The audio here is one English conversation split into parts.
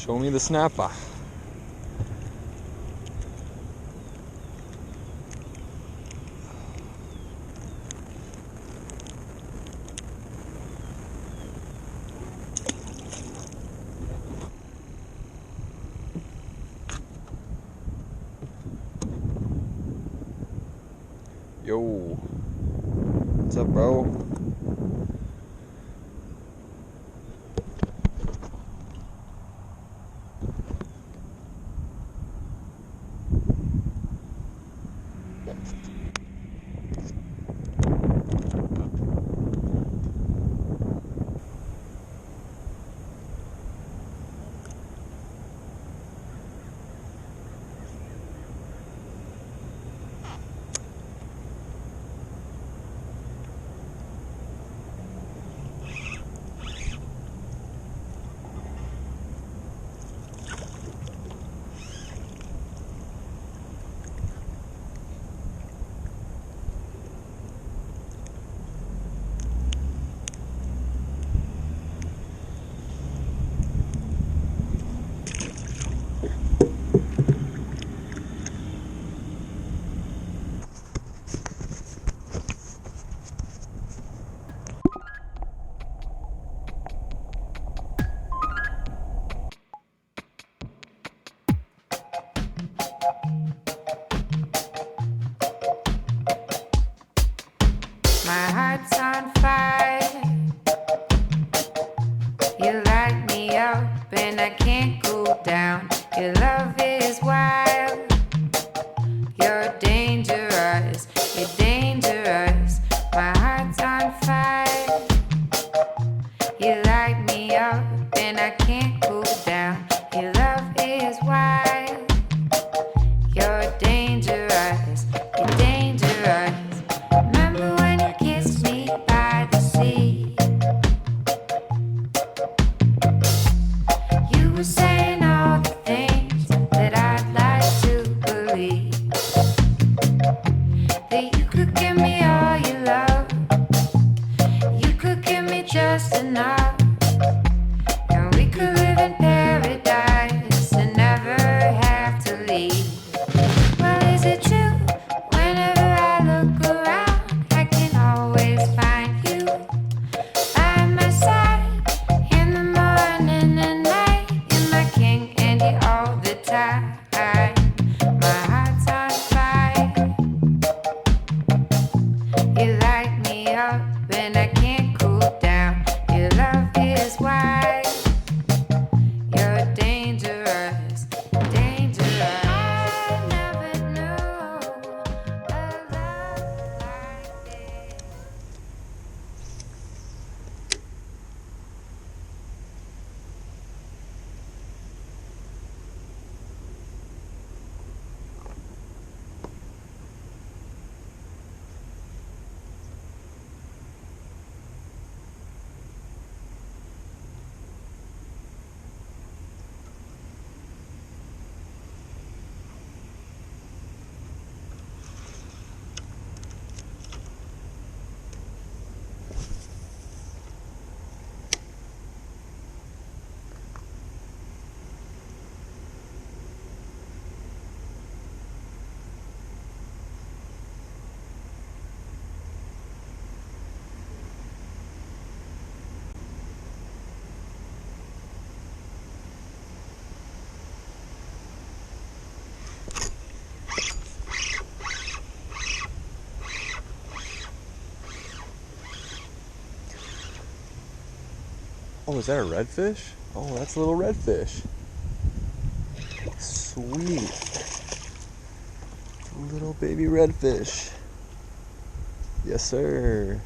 Show me the snapper. Yo, what's up, bro? My heart's on fire. You light me up and I can't cool down. Your love is wild. You're dangerous. You're dangerous. My heart's on fire. You light me up and I can't cool down. Your love is wild. You're dangerous. You're dangerous. Remember when you kissed me by the sea? You were saying all the things that I'd like to believe. That you could give me all your love. You could give me just enough. And we could live in paradise and never have to leave. Well, is it true? Whenever I look around, I can always find you by my side in the morning and night. You're my king and you all the time. My heart's on fire. You light me up and I can't cool down. Your love is wild. You're dangerous, dangerous. I never knew a love like this. Oh, is that a redfish? Oh, that's a little redfish. Sweet. Little baby redfish. Yes, sir.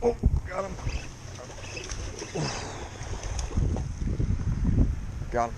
Oh, got him. Got him.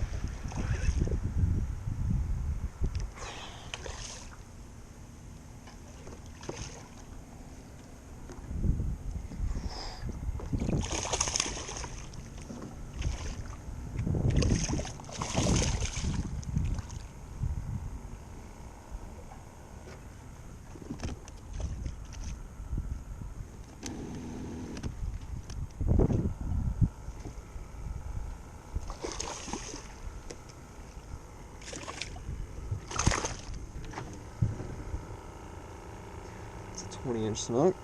It's a 20-inch snook.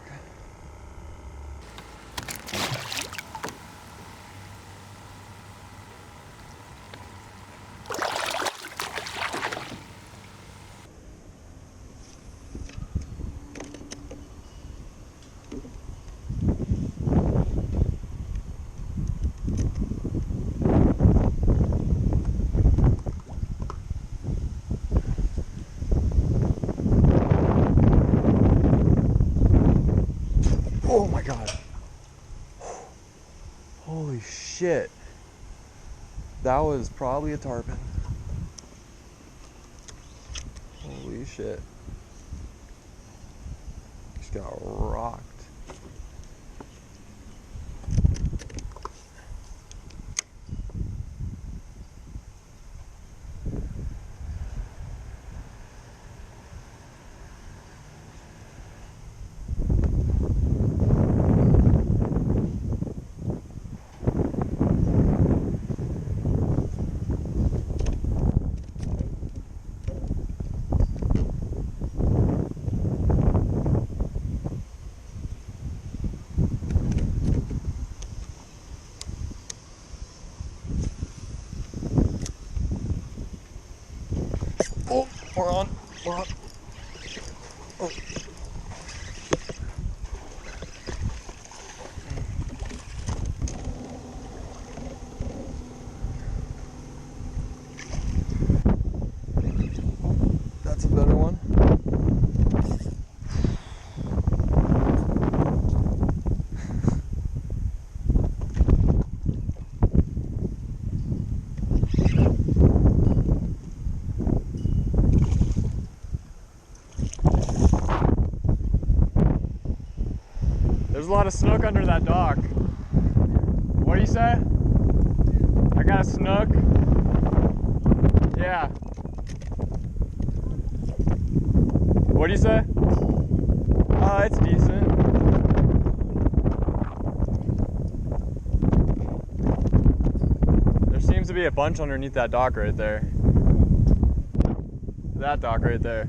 Oh my god. Holy shit. That was probably a tarpon. Holy shit. Just got rocked. Oh, we're on. We're on. Oh. That's a better one. There's a lot of snook under that dock. What do you say? I got a snook. Yeah. What do you say? It's decent. There seems to be a bunch underneath that dock right there. That dock right there.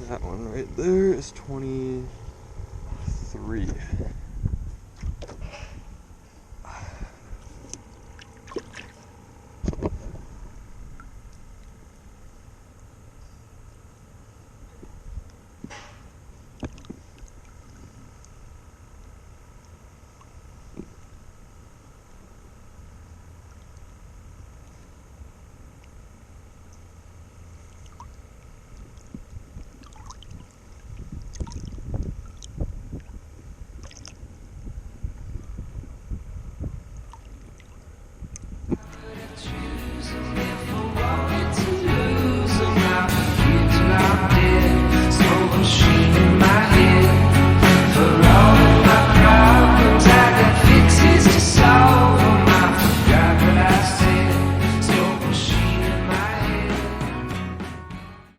That one right there is 23.